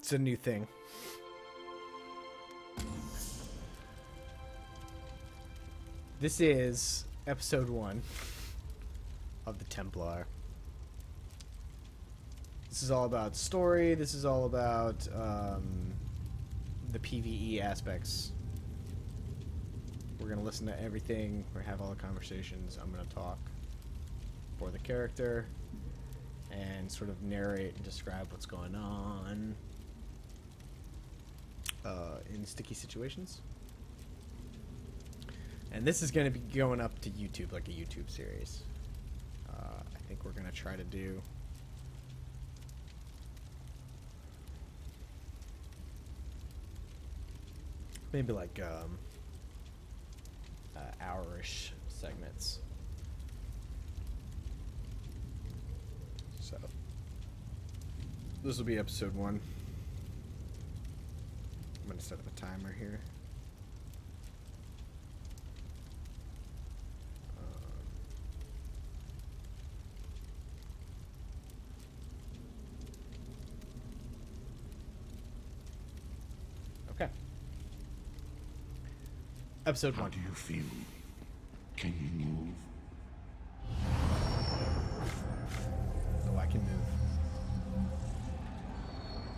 It's a new thing. This is episode 1 of the Templar. This is all about story. This is all about the PvE aspects. We're going to listen to everything. We're going to have all the conversations. I'm going to talk for the character and sort of narrate and describe what's going on in sticky situations. And this is going to be going up to YouTube, like a YouTube series. I think we're going to try to do maybe like hour-ish segments. So this will be episode 1. I'm going to set up a timer here. Okay. Episode 1. How do you feel? Can you move? Oh, I can move.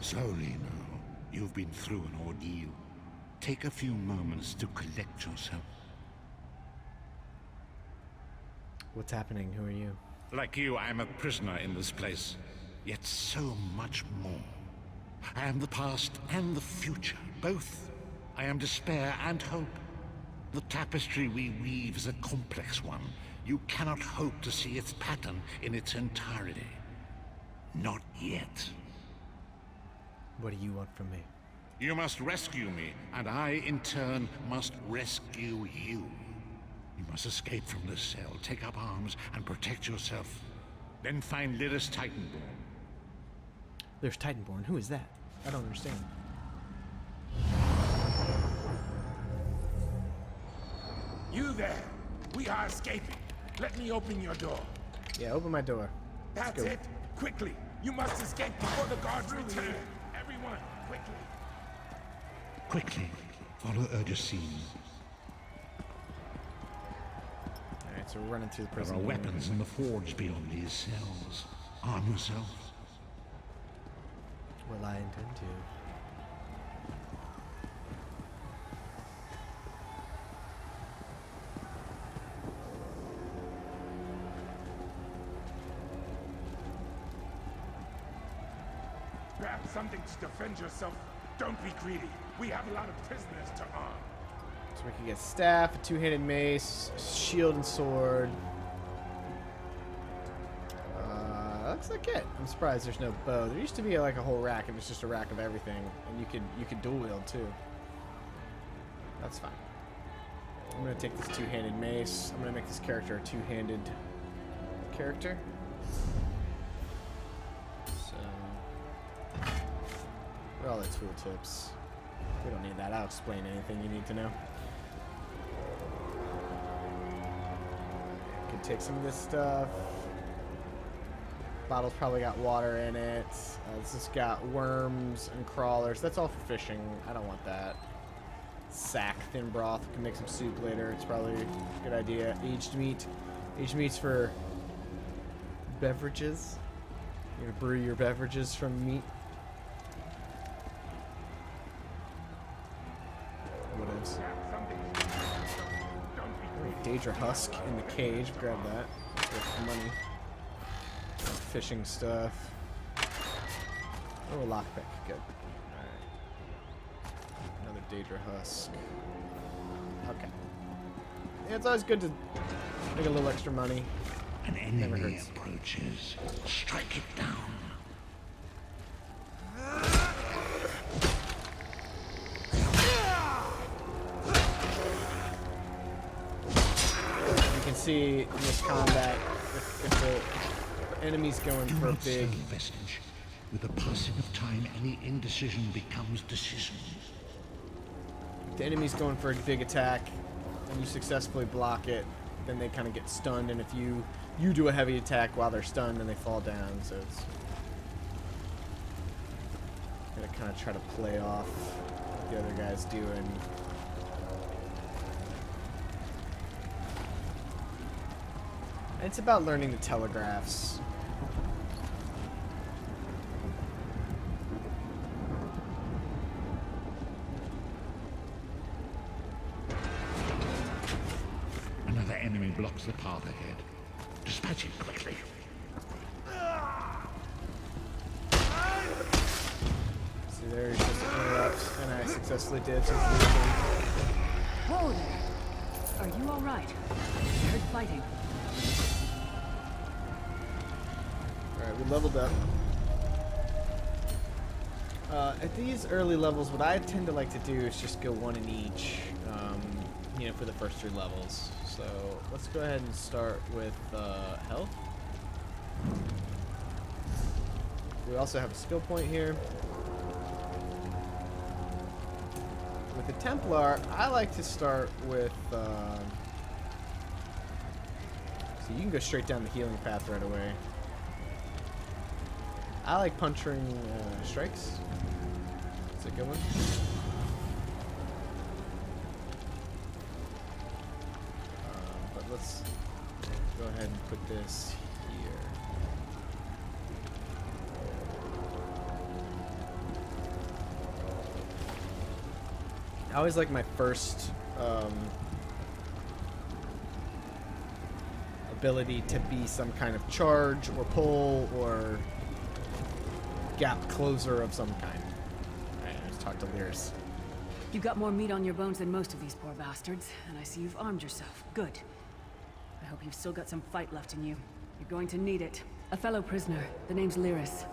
Slowly now. You've been through an ordeal. Take a few moments to collect yourself. What's happening? Who are you? Like you, I am a prisoner in this place. Yet so much more. I am the past and the future, both. I am despair and hope. The tapestry we weave is a complex one. You cannot hope to see its pattern in its entirety. Not yet. What do you want from me? You must rescue me, and I, in turn, must rescue you. You must escape from this cell, take up arms, and protect yourself. Then find Lyris Titanborn. There's Titanborn. Who is that? I don't understand. You there! We are escaping. Let me open your door. Yeah, open my door. That's it. Quickly. You must escape before the guards return. Everyone, quickly. Quickly, follow Urgesine. Alright, so we're running through the There prison. are weapons in the forge beyond these cells. Arm yourself. Well, I intend to. Grab something to defend yourself. Don't be greedy. We have a lot of prisoners to arm. So we can get staff, a two-handed mace, shield and sword. Looks like it. I'm surprised there's no bow. There used to be like a whole rack. It was just a rack of everything, and you could dual wield too. That's fine. I'm gonna take this two-handed mace. I'm gonna make this character a two-handed character. So, where are all the tooltips? We don't need that. I'll explain anything you need to know. Could take some of this stuff. Bottle's probably got water in it. This has got worms and crawlers. That's all for fishing. I don't want that. Sack thin broth. We can make some soup later. It's probably a good idea. Aged meat. Aged meat's for beverages. You're gonna brew your beverages from meat. What else? Daedra husk in the cage. Grab that. Get money. Fishing stuff. Oh, a lockpick. Good. Alright. Another Daedra husk. Okay. Yeah, it's always good to make a little extra money. An enemy approaches. Strike it down. You can see in this combat if the enemy's going for a big vestige. With the passing of time, any indecision becomes decision. if the enemy's going for a big attack and you successfully block it, then they kind of get stunned, and if you do a heavy attack while they're stunned, then they fall down. So it's Gonna kind of try to play off what the other guy's doing. It's about learning the telegraphs. Another enemy blocks the path ahead. Dispatch it quickly. See there, he's just interrupt, and I successfully did. So Whoa there! Are you alright? I heard fighting. Alright, we leveled up. At these early levels, what I tend to like to do is just go one in each, you know, for the first 3 levels. So let's go ahead and start with health. We also have a skill point here. With the Templar, I like to start with... so you can go straight down the healing path right away. I like puncturing strikes. It's a good one. But let's go ahead and put this here. I always like my first ability to be some kind of charge or pull or gap closer of some kind. Alright, let's talk to Lyris. You got more meat on your bones than most of these poor bastards, and I see you've armed yourself. Good. I hope you've still got some fight left in you. You're going to need it. A fellow prisoner. The name's Lyris.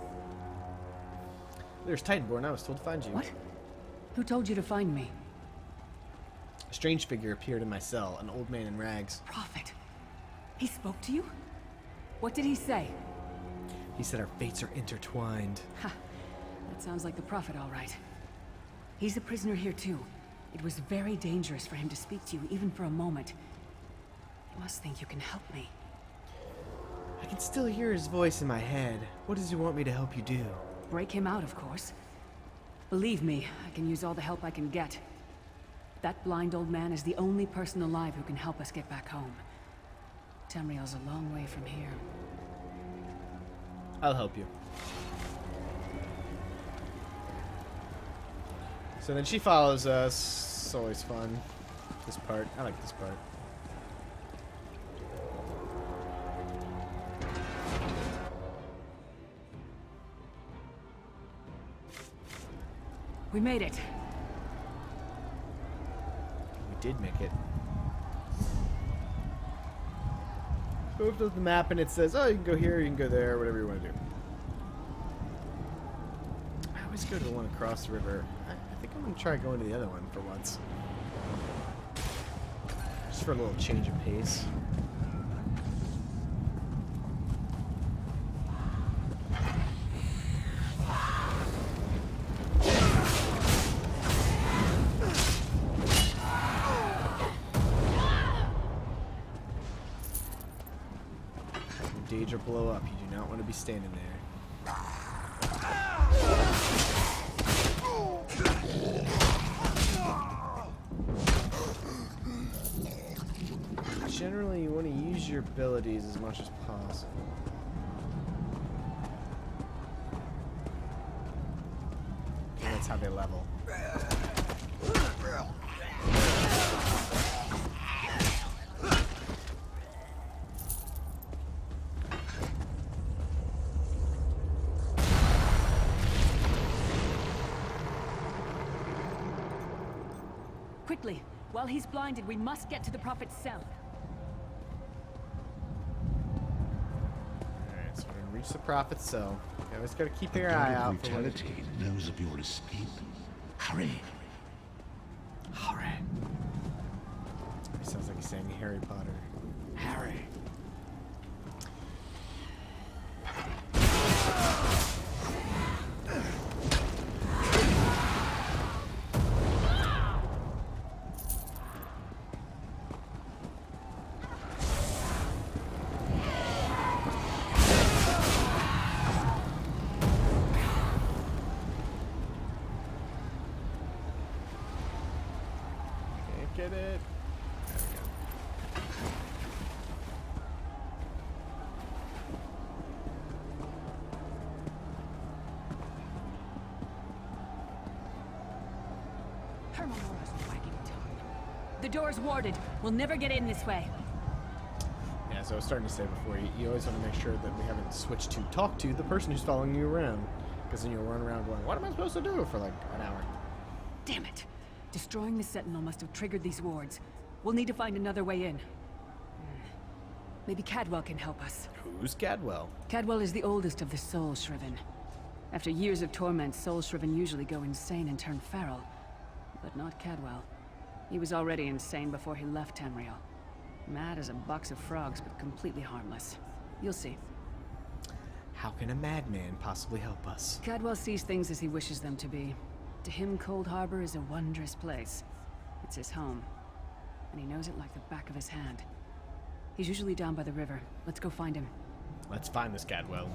Lyris Titanborn, I was told to find you. What? Who told you to find me? A strange figure appeared in my cell, an old man in rags. Prophet. He spoke to you? What did he say? He said our fates are intertwined. Ha. That sounds like the Prophet, all right. He's a prisoner here, too. It was very dangerous for him to speak to you, even for a moment. You must think you can help me. I can still hear his voice in my head. What does he want me to help you do? Break him out, of course. Believe me, I can use all the help I can get. That blind old man is the only person alive who can help us get back home. Tamriel's a long way from here. I'll help you. So then she follows us. It's always fun. This part. I like this part. We made it. We did make it. Go up to the map and it says, oh, you can go here, you can go there, whatever you want to do. I always go to the one across the river. I think I'm going to try going to the other one for once. Just for a little change of pace. Or blow up. You do not want to be standing there. Generally, you want to use your abilities as much as possible. Okay, that's how they level. Quickly! While he's blinded, we must get to the Prophet's cell. Alright, so we're gonna reach the Prophet's cell. You always gotta keep your The eye god out of for when brutality knows of your escape. Hurry! Alright. He sounds like he's saying Harry Potter. Harry. Get it. There we go. Hermanora's wagging tongue. The door's warded. We'll never get in this way. Yeah, so I was starting to say before, you always want to make sure that we haven't switched to talk to the person who's following you around. Because then you'll run around going, what am I supposed to do for like an hour? Damn it. Destroying the Sentinel must have triggered these wards. We'll need to find another way in. Maybe Cadwell can help us. Who's Cadwell? Cadwell is the oldest of the Soul Shriven. After years of torment, Soul Shriven usually go insane and turn feral. But not Cadwell. He was already insane before he left Tamriel. Mad as a box of frogs, but completely harmless. You'll see. How can a madman possibly help us? Cadwell sees things as he wishes them to be. To him, Cold Harbor is a wondrous place. It's his home. And he knows it like the back of his hand. He's usually down by the river. Let's go find him. Let's find this Cadwell.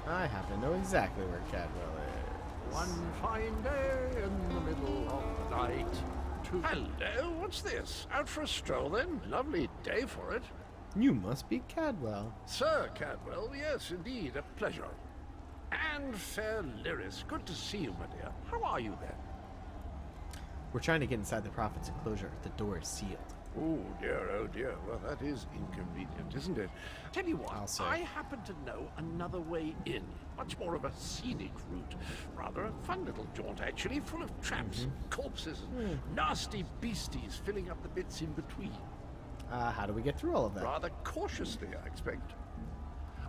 I happen to know exactly where Cadwell is. One fine day in the middle of the night. Hello, what's this? Out for a stroll then? Lovely day for it. You must be Cadwell. Sir Cadwell, yes, indeed, a pleasure. And fair Lyris, good to see you, my dear. How are you then? We're trying to get inside the Prophet's enclosure. The door is sealed. Oh dear. Well, that is inconvenient, isn't it? Tell you what, I'll say. I happen to know another way in. Much more of a scenic route. Rather a fun little jaunt, actually, full of traps, corpses, and nasty beasties filling up the bits in between. How do we get through all of that? Rather cautiously, I expect.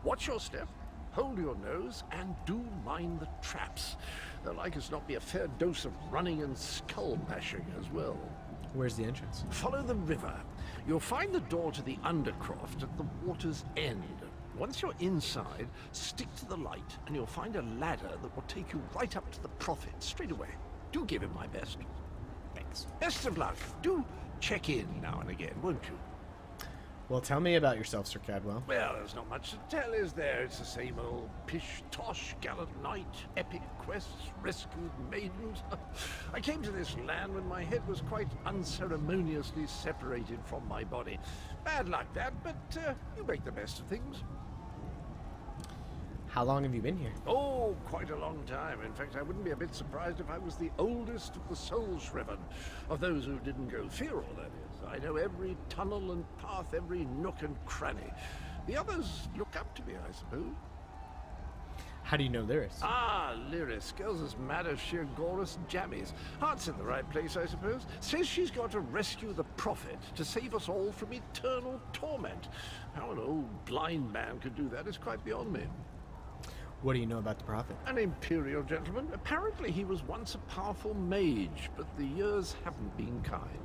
Watch your step, hold your nose, and do mind the traps. There'll like as not be a fair dose of running and skull bashing as well. Where's the entrance? Follow the river. You'll find the door to the Undercroft at the water's end. Once you're inside, stick to the light, and you'll find a ladder that will take you right up to the Prophet straight away. Do give him my best. Thanks. Best of luck. Do check in now and again, won't you? Well, tell me about yourself, Sir Cadwell. Well, there's not much to tell, is there? It's the same old pish-tosh, gallant knight, epic quests, rescued maidens. I came to this land when my head was quite unceremoniously separated from my body. Bad luck, that, but you make the best of things. How long have you been here? Oh, quite a long time. In fact, I wouldn't be a bit surprised if I was the oldest of the Soul Shriven, of those who didn't go feral, that is. I know every tunnel and path, every nook and cranny. The others look up to me, I suppose. How do you know Lyris? Ah, Lyris. Girl's as mad as sheer Gorus jammies. Heart's in the right place, I suppose. Says she's got to rescue the Prophet to save us all from eternal torment. How an old blind man could do that is quite beyond me. What do you know about the Prophet? An imperial gentleman. Apparently he was once a powerful mage, but the years haven't been kind.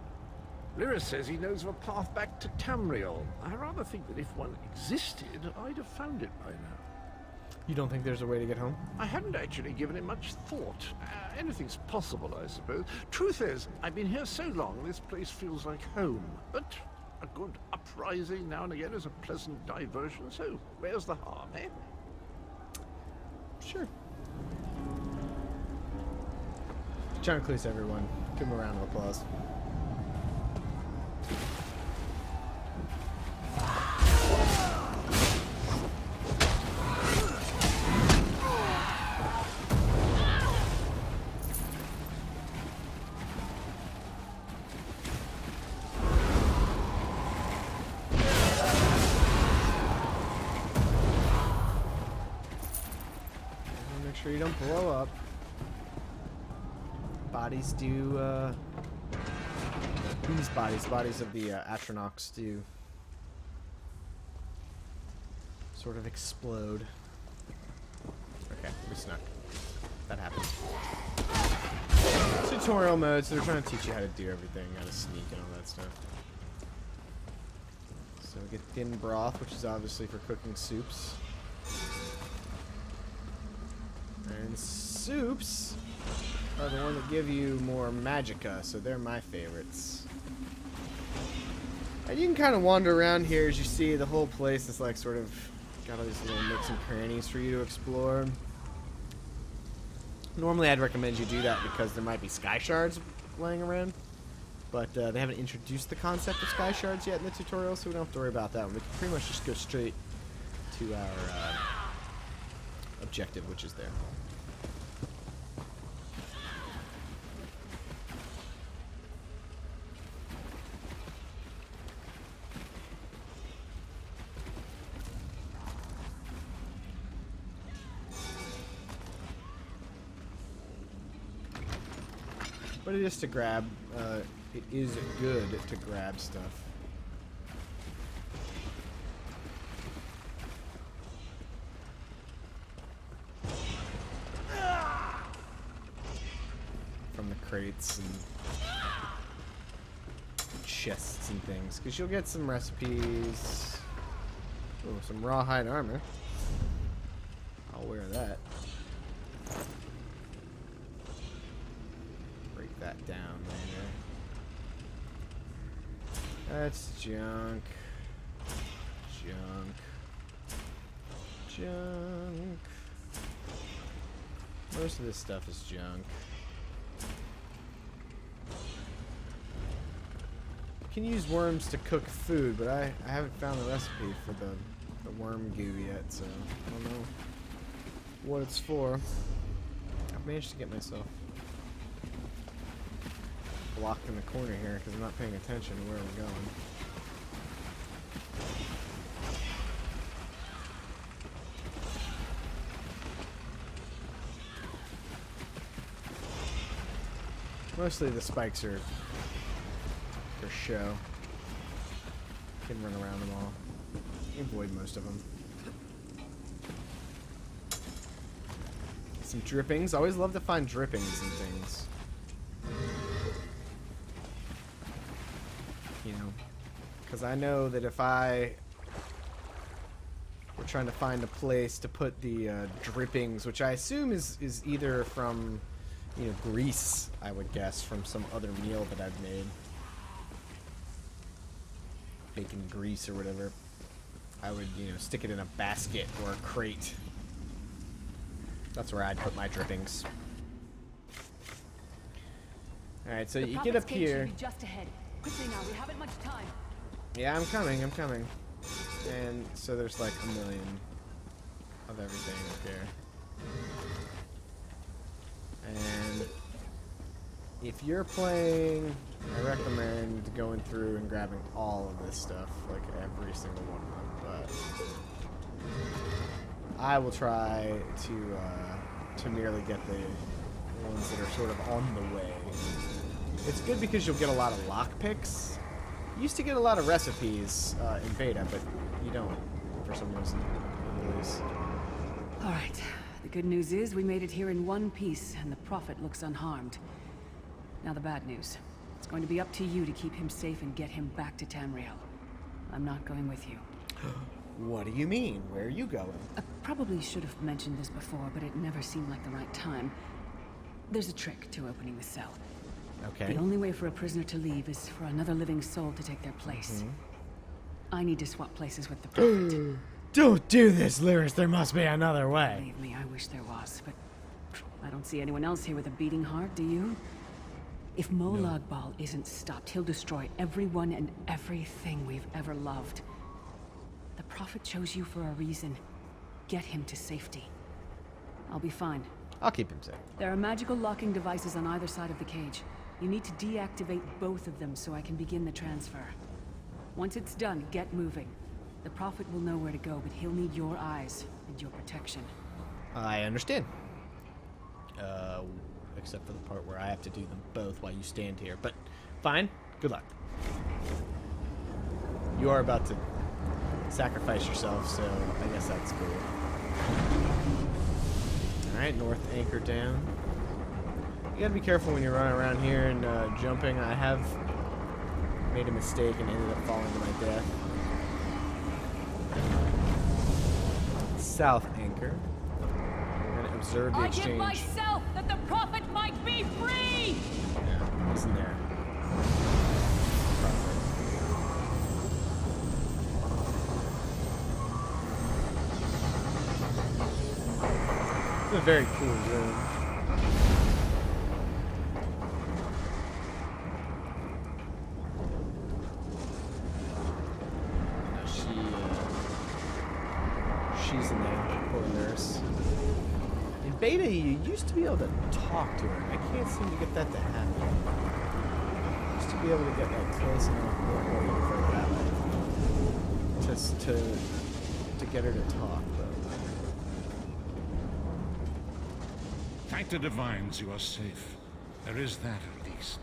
Lyris says he knows of a path back to Tamriel. I rather think that if one existed, I'd have found it by now. You don't think there's a way to get home? I hadn't actually given it much thought. Anything's possible, I suppose. Truth is, I've been here so long, this place feels like home. But a good uprising now and again is a pleasant diversion, so where's the harm, eh? Sure. John Cleese, everyone. Give him a round of applause. Make sure you don't blow up. Bodies do, these bodies of the Atronachs do sort of explode. Okay, we snuck. That happens. Tutorial mode, so they're trying to teach you how to do everything, how to sneak and all that stuff. So we get thin broth, which is obviously for cooking soups. And soups are the one that give you more magicka, so they're my favorites. And you can kind of wander around here as you see the whole place is like sort of Got all these little nooks and crannies for you to explore. Normally I'd recommend you do that because there might be sky shards laying around. But they haven't introduced the concept of sky shards yet in the tutorial, so we don't have to worry about that. We can pretty much just go straight to our objective, which is there. But it is to grab, it is good to grab stuff. From the crates and chests and things. Because you'll get some recipes. Oh, some rawhide armor. I'll wear that. That down later. That's junk. Junk. Most of this stuff is junk. You can use worms to cook food, but I haven't found the recipe for the worm goo yet, so I don't know what it's for. I've managed to get myself blocked in the corner here because I'm not paying attention to where we're going. Mostly the spikes are for show. You can run around them all. You can avoid most of them. Some drippings. Always love to find drippings and things. You know, because I know that if we're trying to find a place to put the drippings, which I assume is either from, you know, grease, I would guess, from some other meal that I've made. Bacon grease or whatever. I would, you know, stick it in a basket or a crate. That's where I'd put my drippings. Alright, so you get up here. Just ahead. Quickly now, we haven't much time. Yeah, I'm coming. And so there's like a million of everything up here. And if you're playing, I recommend going through and grabbing all of this stuff, like every single one of them. But I will try to merely get the ones that are sort of on the way. It's good because you'll get a lot of lockpicks. You used to get a lot of recipes in beta, but you don't for some reason. All right. The good news is we made it here in one piece, and the Prophet looks unharmed. Now the bad news. It's going to be up to you to keep him safe and get him back to Tamriel. I'm not going with you. What do you mean? Where are you going? I probably should have mentioned this before, but it never seemed like the right time. There's a trick to opening the cell. Okay. The only way for a prisoner to leave is for another living soul to take their place. I need to swap places with the Prophet. Don't do this, Lyris. There must be another way. Believe me, I wish there was, but I don't see anyone else here with a beating heart, do you? If Molag Bal isn't stopped, he'll destroy everyone and everything we've ever loved. The Prophet chose you for a reason. Get him to safety. I'll be fine. I'll keep him safe. There are magical locking devices on either side of the cage. You need to deactivate both of them so I can begin the transfer. Once it's done, get moving. The Prophet will know where to go, but he'll need your eyes and your protection. I understand. Except for the part where I have to do them both while you stand here. But fine. Good luck. You are about to sacrifice yourself, so I guess that's cool. Alright, north anchor down. You gotta be careful when you're running around here and jumping. I have made a mistake and ended up falling to my death. South anchor. We're gonna observe the exchange. I give myself that the Prophet might be free! Yeah, listen there. Prophet. a very cool room. She's in there, poor nurse. In beta, you used to be able to talk to her. I can't seem to get that to happen. Used to be able to get like close enough for that, just to get her to talk. But Thank the divines you are safe. There is that at least.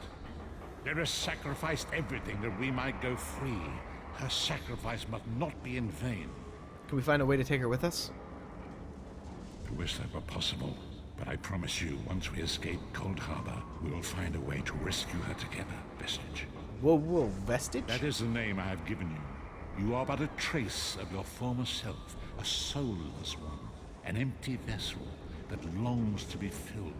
Lyris sacrificed everything that we might go free. Her sacrifice must not be in vain. can we find a way to take her with us? I wish that were possible, but I promise you, once we escape Cold Harbor, we will find a way to rescue her together, Vestige. Whoa, Vestige? That is the name I have given you. You are but a trace of your former self, a soulless one, an empty vessel that longs to be filled.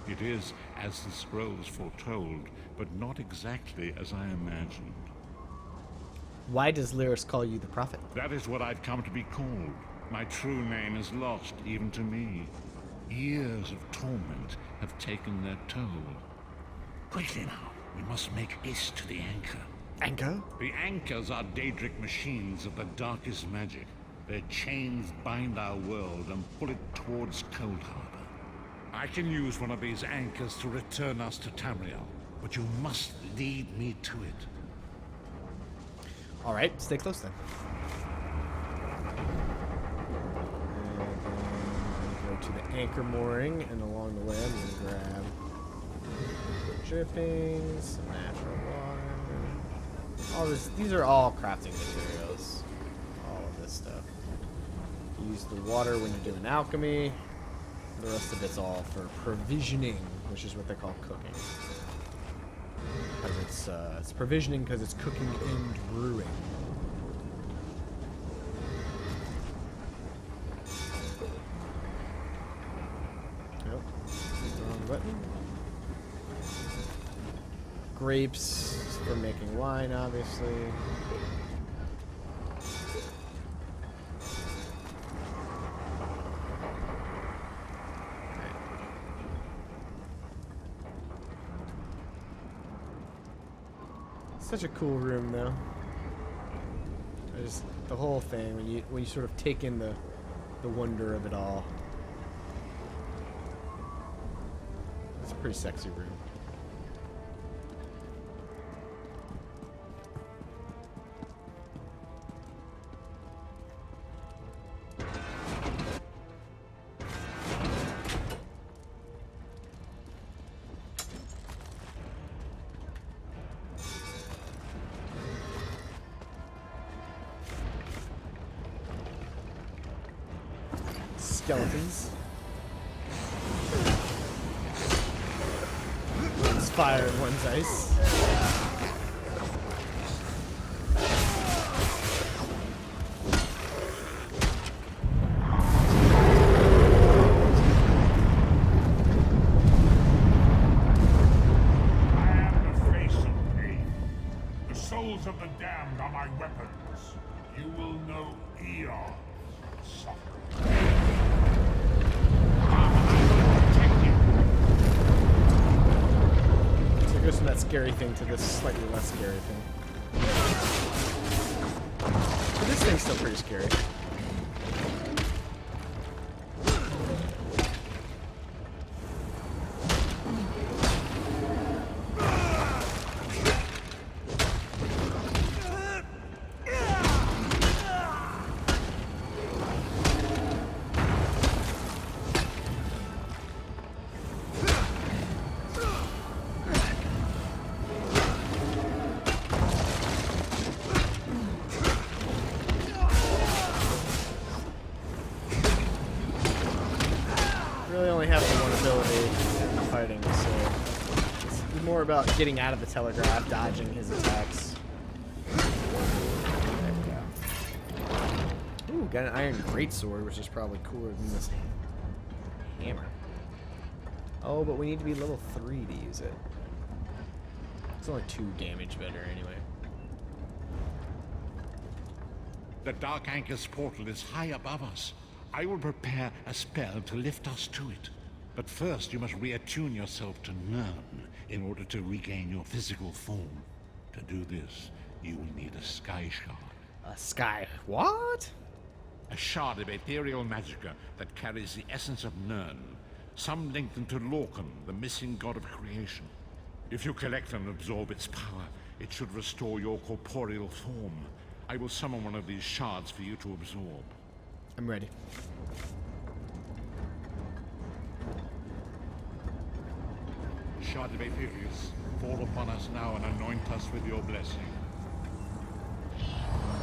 It is as the scrolls foretold, but not exactly as I imagined. Why does Lyris call you the Prophet? That is what I've come to be called. My true name is lost even to me. Years of torment have taken their toll. Quickly now, we must make haste to the anchor. Anchor? The anchors are Daedric machines of the darkest magic. Their chains bind our world and pull it towards Cold Harbor. I can use one of these anchors to return us to Tamriel, but you must lead me to it. All right, stay close then. And then go to the anchor mooring, and along the way, I'm gonna grab drippings, some natural water. All this. These are all crafting materials. All of this stuff. Use the water when you're doing alchemy. The rest of it's all for provisioning, which is what they call cooking. It's provisioning because it's cooking and brewing. Nope. Wrong button. Grapes for making wine, obviously. Such a cool room, though. The whole thing when you sort of take in the wonder of it all. It's a pretty sexy room. Skeletons. One's fire and one's ice. I am the face of pain. The souls of the damned are my weapons. You will know eons of suffering. So it goes from that scary thing to this slightly less scary thing. But this thing's still pretty scary. Really only have the one ability in fighting, so it's more about getting out of the telegraph, dodging his attacks. Ooh, got an iron greatsword, which is probably cooler than this hammer. Oh, but we need to be level 3 to use it. It's only 2 damage better anyway. The Dark Anchor's portal is high above us. I will prepare a spell to lift us to it. But first you must reattune yourself to Nirn in order to regain your physical form. To do this, you will need a sky shard. A sky... What? A shard of ethereal magicka that carries the essence of Nirn, some linked into Lorcan, the missing god of creation. If you collect and absorb its power, it should restore your corporeal form. I will summon one of these shards for you to absorb. I'm ready. Shard of Aetherius, fall upon us now and anoint us with your blessing.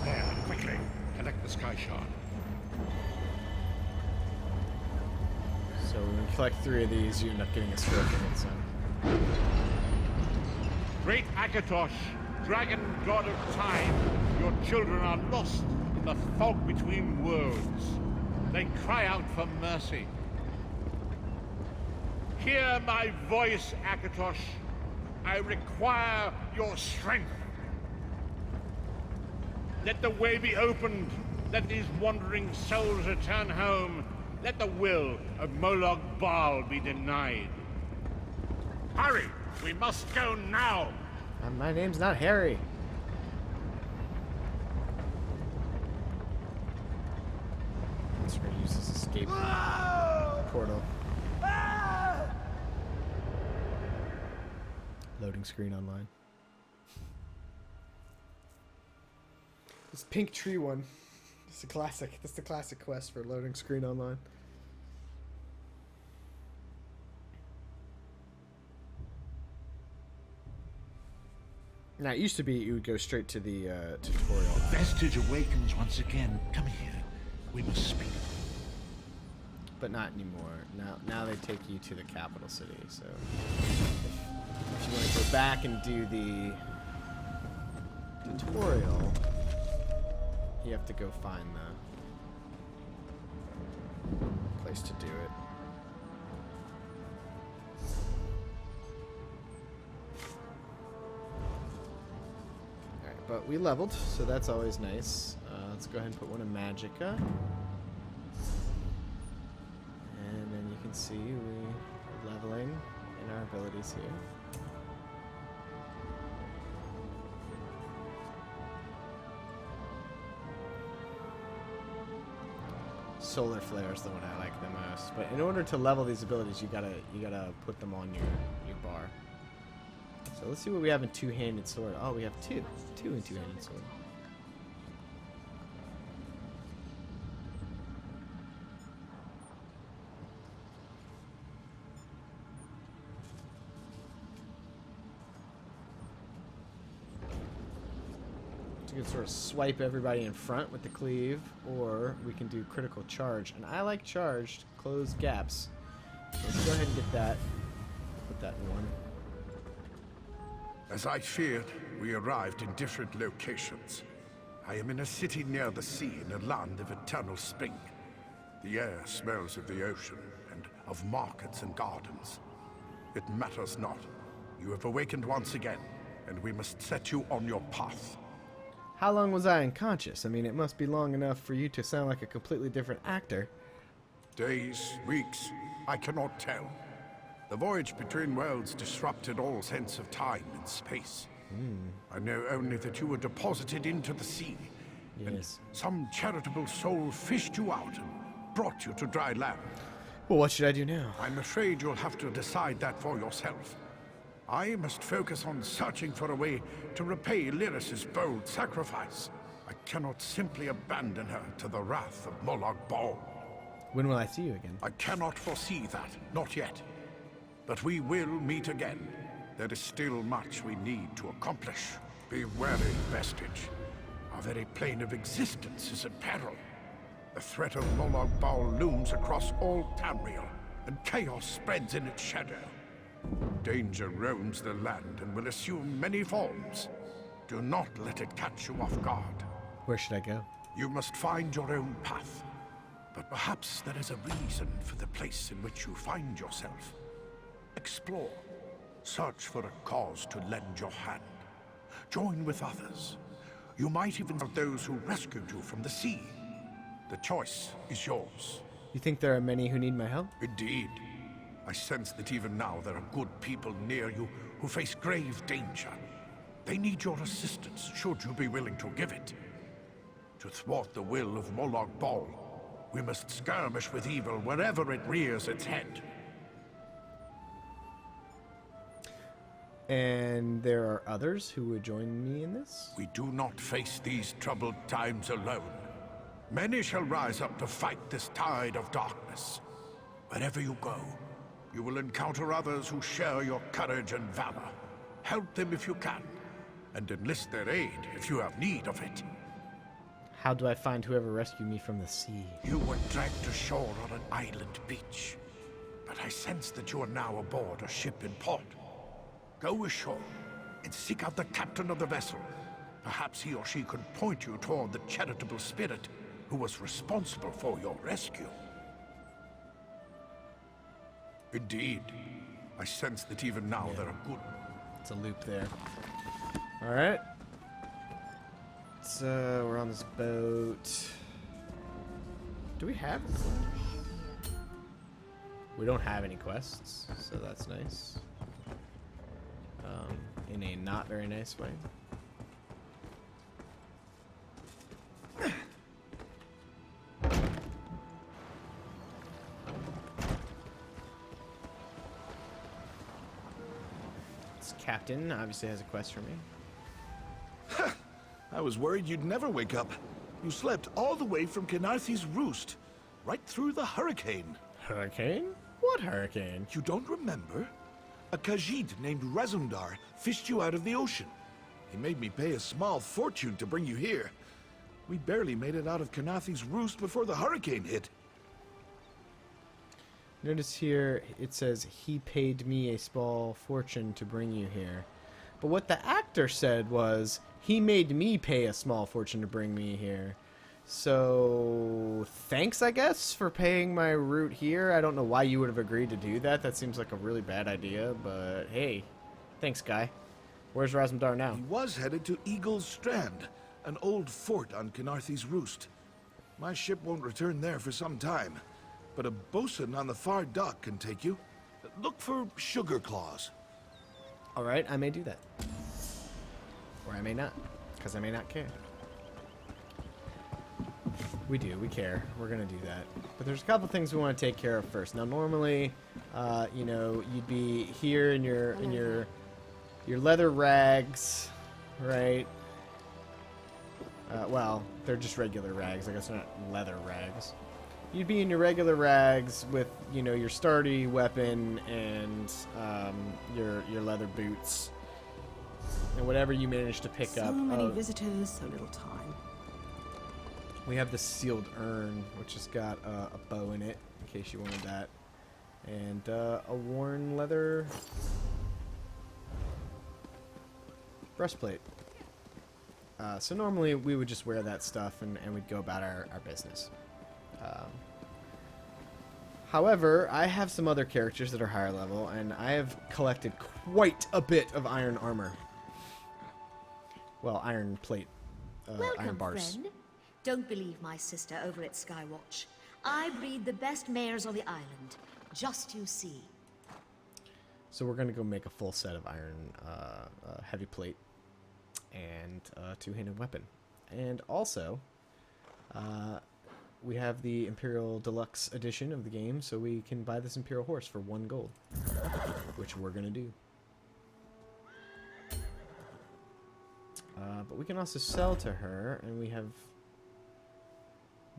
There, quickly, collect the sky shard. So when we collect 3 of these, you end up getting a scorpion, so... Great Akatosh, dragon god of time, your children are lost in the fog between worlds. They cry out for mercy. Hear my voice, Akatosh. I require your strength. Let the way be opened. Let these wandering souls return home. Let the will of Molag Bal be denied. Hurry! We must go now! My name's not Harry. Let's use this escape portal. Loading screen online. This pink tree one. It's a classic. That's the classic quest for loading screen online. Now, it used to be you would go straight to the tutorial. Vestige awakens once again. Come here. We must speak. But not anymore. Now they take you to the capital city, so... If you want to go back and do the tutorial, you have to go find the place to do it. Alright, but we leveled, so that's always nice. Let's go ahead and put one in Magicka. And then you can see we're leveling in our abilities here. Solar Flare is the one I like the most, but in order to level these abilities, you gotta put them on your bar. So let's see what we have in two-handed sword. Oh, we have two in two-handed sword. You can sort of swipe everybody in front with the cleave, or we can do critical charge. And I like charged, close gaps. Let's go ahead and get that. Put that in one. As I feared, we arrived in different locations. I am in a city near the sea in a land of eternal spring. The air smells of the ocean and of markets and gardens. It matters not. You have awakened once again, and we must set you on your path. How long was I unconscious? I mean, it must be long enough for you to sound like a completely different actor. Days, weeks, I cannot tell. The voyage between worlds disrupted all sense of time and space. I know only that you were deposited into the sea. Yes. And some charitable soul fished you out and brought you to dry land. Well, what should I do now? I'm afraid you'll have to decide that for yourself. I must focus on searching for a way to repay Lyris's bold sacrifice. I cannot simply abandon her to the wrath of Molag Bal. When will I see you again? I cannot foresee that, not yet. But we will meet again. There is still much we need to accomplish. Be wary, Vestige. Our very plane of existence is in peril. The threat of Molag Bal looms across all Tamriel, and chaos spreads in its shadow. Danger roams the land and will assume many forms. Do not let it catch you off guard. Where should I go? You must find your own path. But perhaps there is a reason for the place in which you find yourself. Explore. Search for a cause to lend your hand. Join with others. You might even help those who rescued you from the sea. The choice is yours. You think there are many who need my help? Indeed. I sense that even now there are good people near you who face grave danger. They need your assistance, should you be willing to give it. To thwart the will of Molag Bal, we must skirmish with evil wherever it rears its head. And there are others who would join me in this? We do not face these troubled times alone. Many shall rise up to fight this tide of darkness. Wherever you go, you will encounter others who share your courage and valor. Help them if you can, and enlist their aid if you have need of it. How do I find whoever rescued me from the sea? You were dragged to shore on an island beach, but I sense that you are now aboard a ship in port. Go ashore and seek out the captain of the vessel. Perhaps he or she could point you toward the charitable spirit who was responsible for your rescue. Indeed, I sense that even now there are good... It's a loop there. Alright. So, we're on this boat. Do we have... We don't have any quests, so that's nice. In a not very nice way. This captain obviously has a quest for me. I was worried you'd never wake up. You slept all the way from Kenarthi's roost, right through the hurricane. Hurricane? What hurricane? You don't remember? A Khajiit named Razumdar fished you out of the ocean. He made me pay a small fortune to bring you here. We barely made it out of Kenarthi's roost before the hurricane hit. Notice here it says he paid me a small fortune to bring you here. But what the actor said was he made me pay a small fortune to bring me here. So thanks, I guess, for paying my route here. I don't know why you would have agreed to do that. That seems like a really bad idea, but hey, thanks, guy. Where's Razumdar now? He was headed to Eagle's Strand, an old fort on Kenarthi's roost. My ship won't return there for some time, but a bosun on the far dock can take you. Look for Sugar Claws. All right, I may do that. Or I may not, because I may not care. We do, we care. We're gonna do that. But there's a couple things we want to take care of first. Now, normally, you know, you'd be here in your leather rags, right? Well, they're just regular rags. I guess they're not leather rags. You'd be in your regular rags with, you know, your sturdy weapon and your leather boots and whatever you manage to pick up. So many visitors, so little time. We have the sealed urn, which has got a bow in it, in case you wanted that, and a worn leather breastplate. So normally we would just wear that stuff and we'd go about our business. However, I have some other characters that are higher level, and I have collected quite a bit of iron armor. Well, iron plate, iron Welcome, bars. friend. Don't believe my sister over at Skywatch. I breed the best mares on the island. Just you see. So we're gonna go make a full set of iron heavy plate and two-handed weapon, and also we have the Imperial Deluxe edition of the game, so we can buy this Imperial horse for 1 gold, which we're gonna do. But we can also sell to her, and we have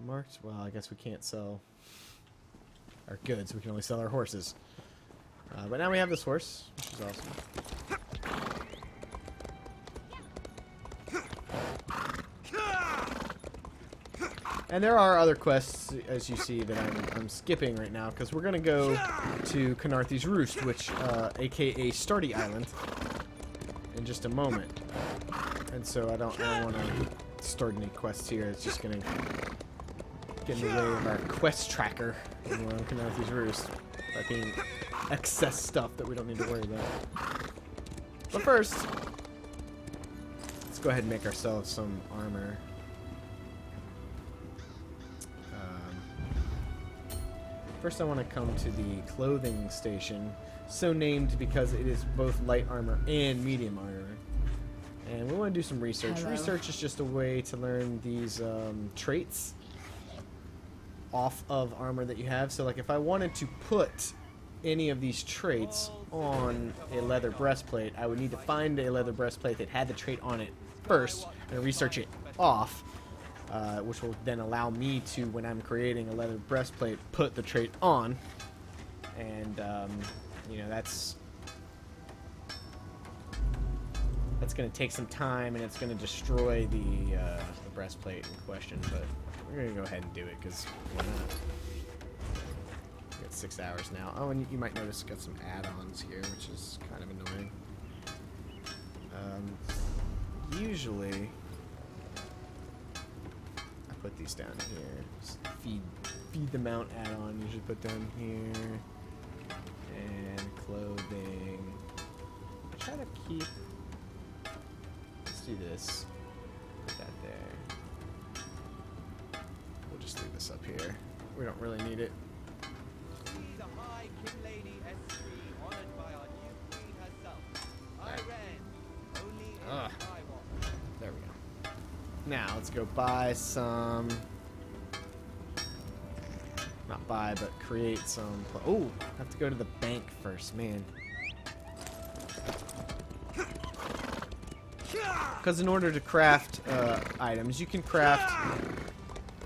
marked. Well, I guess we can't sell our goods. We can only sell our horses. But now we have this horse, which is awesome. And there are other quests, as you see, that I'm skipping right now, because we're going to go to Kenarthi's Roost, which, aka Starty Island, in just a moment. And so I don't want to start any quests here. It's just going to get in the way of our quest tracker when we're on Kenarthi's Roost by being excess stuff that we don't need to worry about. But first, let's go ahead and make ourselves some armor. First I want to come to the clothing station, so named because it is both light armor and medium armor. And we want to do some research. Hello. Research is just a way to learn these traits off of armor that you have. So like if I wanted to put any of these traits on a leather breastplate, I would need to find a leather breastplate that had the trait on it first and research it off, which will then allow me to, when I'm creating a leather breastplate, put the trait on. And you know, that's going to take some time, and it's going to destroy the breastplate in question, but we're going to go ahead and do it, because why not? We got 6 hours now. Oh, and you might notice got some add-ons here, which is kind of annoying. Usually, I put these down here. Just feed the mount add-on, usually put down here. And clothing. I try to keep... Let's do this. Put that there. We'll just leave this up here. We don't really need it. The High King Lady S3, honored by our new queen herself. Iran, only in Skywalker. There we go. Now, let's go buy some... Not buy, but create some... Oh! I have to go to the bank first, man. Because in order to craft items, you can craft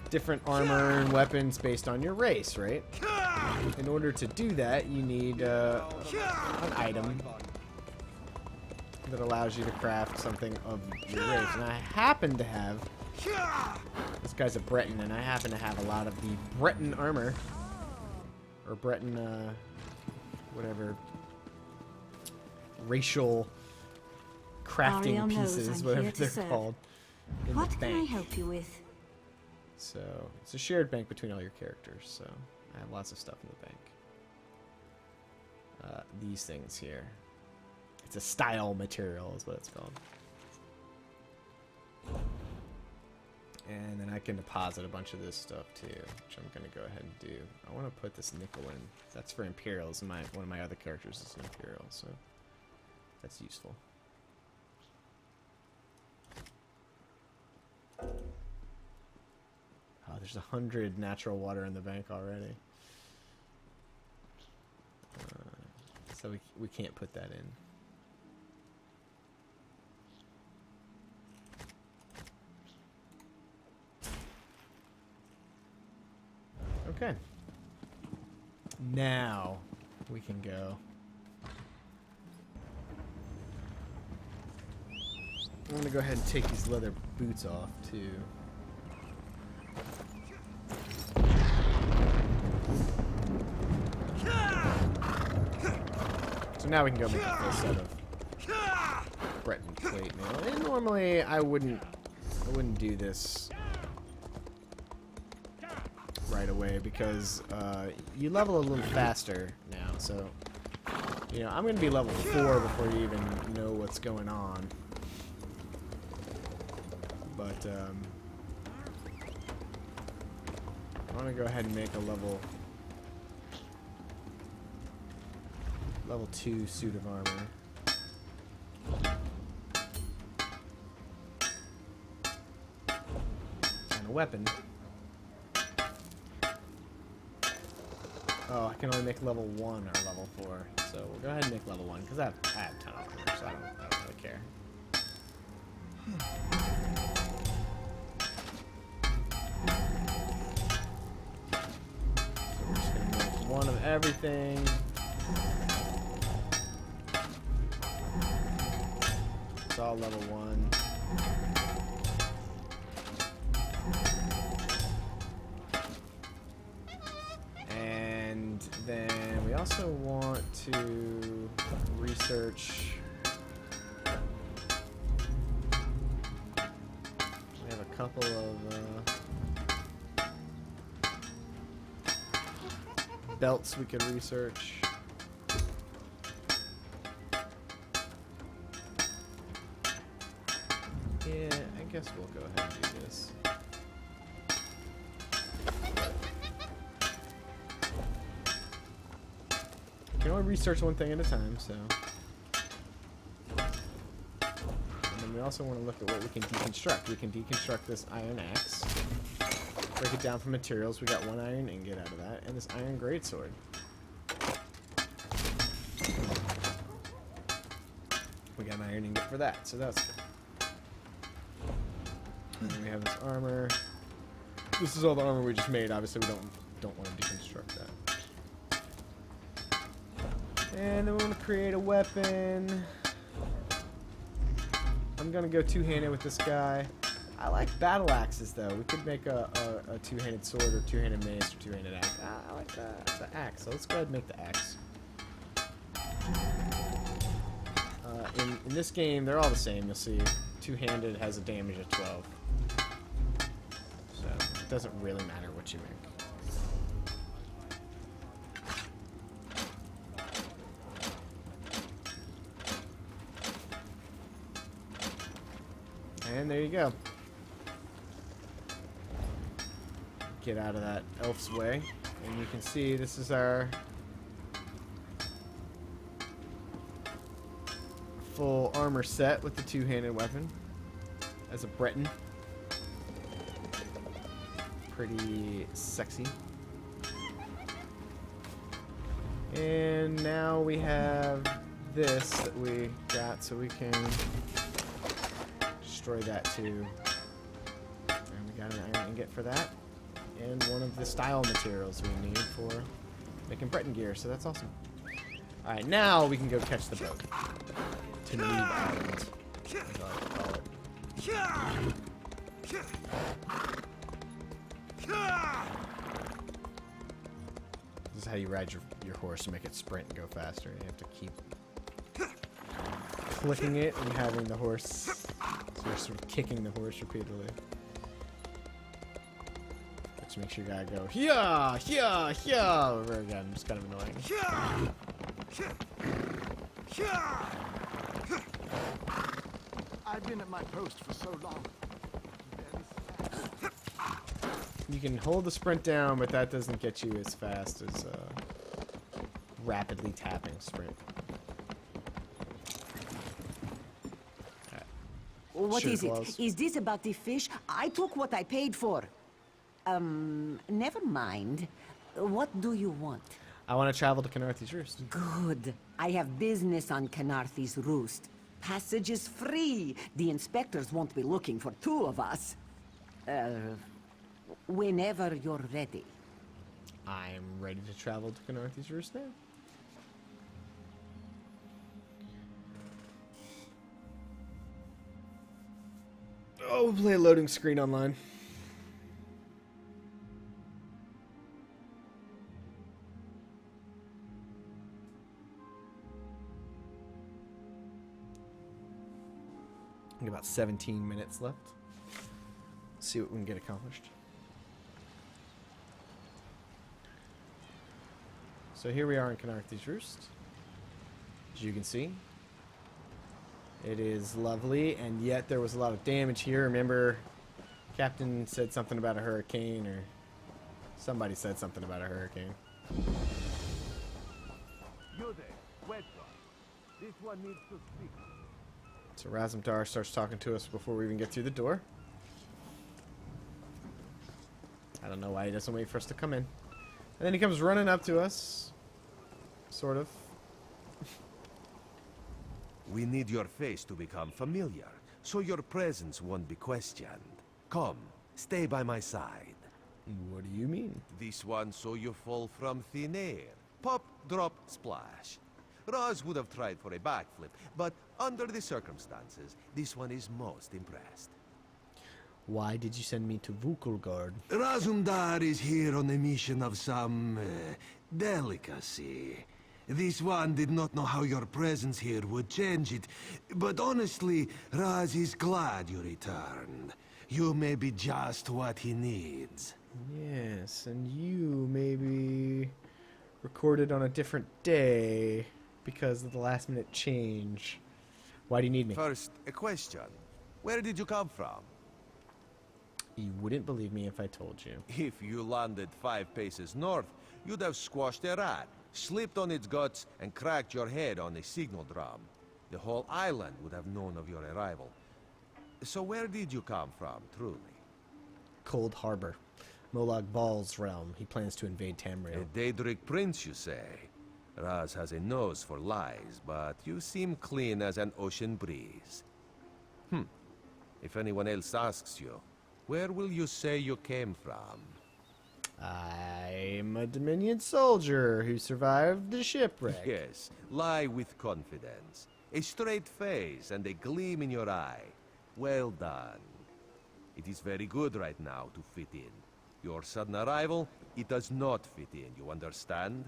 different armor and weapons based on your race, right? In order to do that, you need an item that allows you to craft something of your race. And I happen to have... This guy's a Breton, and I happen to have a lot of the Breton armor. Or Breton, whatever... racial... crafting Ariel knows pieces, I'm whatever here to they're serve. called. In What the can I bank. help you with? So, it's a shared bank between all your characters, so I have lots of stuff in the bank. These things here. It's a style material is what it's called. And then I can deposit a bunch of this stuff too, which I'm going to go ahead and do. I want to put this nickel in. That's for Imperials. One of my other characters is an Imperial, so that's useful. Oh, there's 100 natural water in the bank already. So we can't put that in. Okay. Now we can go. I'm gonna go ahead and take these leather boots off too. So now we can go make a full set of Breton plate mail. And normally I wouldn't do this right away because you level a little faster now. So you know, I'm gonna be level 4 before you even know what's going on. But I want to go ahead and make a level 2 suit of armor. And a weapon. Oh, I can only make level 1 or level 4. So we'll go ahead and make level 1 because I have a ton of armor, so I don't really care. So we're just going to make 1 of everything. It's all level 1. And then we also want to research. We have a couple of belts we could research. Yeah, I guess we'll go ahead and do this. can only research one thing at a time, so. And then we also want to look at what we can deconstruct. We can deconstruct this iron axe. Break it down for materials. We got 1 iron ingot out of that, and this iron greatsword. We got an iron ingot for that, so that's good. And then we have this armor. This is all the armor we just made. Obviously, we don't want to deconstruct that. And then we want to create a weapon. I'm gonna go two-handed with this guy. I like battle axes though. We could make a two-handed sword or two-handed mace or two-handed axe. I like the axe. So let's go ahead and make the axe. In this game, they're all the same. You'll see, two-handed has a damage of 12. So it doesn't really matter what you make. And there you go. Get out of that elf's way. And you can see this is our full armor set with the two-handed weapon as a Breton. Pretty sexy. And now we have this that we got, so we can destroy that too. And we got an iron ingot for that. And one of the style materials we need for making Breton gear, so that's awesome. Alright, now we can go catch the boat. To New Island, as I like to call it. This is how you ride your horse to make it sprint and go faster. You have to keep clicking it and having the horse, so you're sort of kicking the horse repeatedly. Which makes your guy go, yeah, yeah, yeah, over again. It's kind of annoying. I've been at my post for so long. You can hold the sprint down, but that doesn't get you as fast as rapidly tapping sprint. What Sure, is it? Claus. Is this about the fish? I took what I paid for. Never mind. What do you want? I want to travel to Canarthy's Roost. Good. I have business on Canarthy's Roost. Passage is free. The inspectors won't be looking for 2 of us. Whenever you're ready. I'm ready to travel to Canarthy's Roost now. Oh, we'll play a loading screen online. I think about 17 minutes left. See what we can get accomplished. So here we are in Canarthy's Roost. As you can see, it is lovely, and yet there was a lot of damage here. Remember, Captain said something about a hurricane, or somebody said something about a hurricane. You there, wait one. This one needs to speak. So Razumdar starts talking to us before we even get through the door. I don't know why he doesn't wait for us to come in. And then he comes running up to us. Sort of. We need your face to become familiar, so your presence won't be questioned. Come, stay by my side. What do you mean? This one so you fall from thin air. Pop, drop, splash. Roz would have tried for a backflip, but under the circumstances, this one is most impressed. Why did you send me to Vukulgard? Razumdar is here on a mission of some delicacy. This one did not know how your presence here would change it, but honestly, Raz is glad you returned. You may be just what he needs. Yes, and you maybe recorded on a different day because of the last minute change. Why do you need me? First, a question. Where did you come from? You wouldn't believe me if I told you. If you landed 5 paces north, you'd have squashed a rat. slipped on its guts, and cracked your head on a signal drum, the whole island would have known of your arrival. So where did you come from, truly? Cold Harbor. Molag Bal's realm. He plans to invade Tamriel. A Daedric prince, you say? Raz has a nose for lies, but you seem clean as an ocean breeze. If anyone else asks you, where will you say you came from? I'm a Dominion soldier who survived the shipwreck. Yes, lie with confidence. A straight face and a gleam in your eye. Well done. It is very good right now to fit in. Your sudden arrival, it does not fit in, you understand?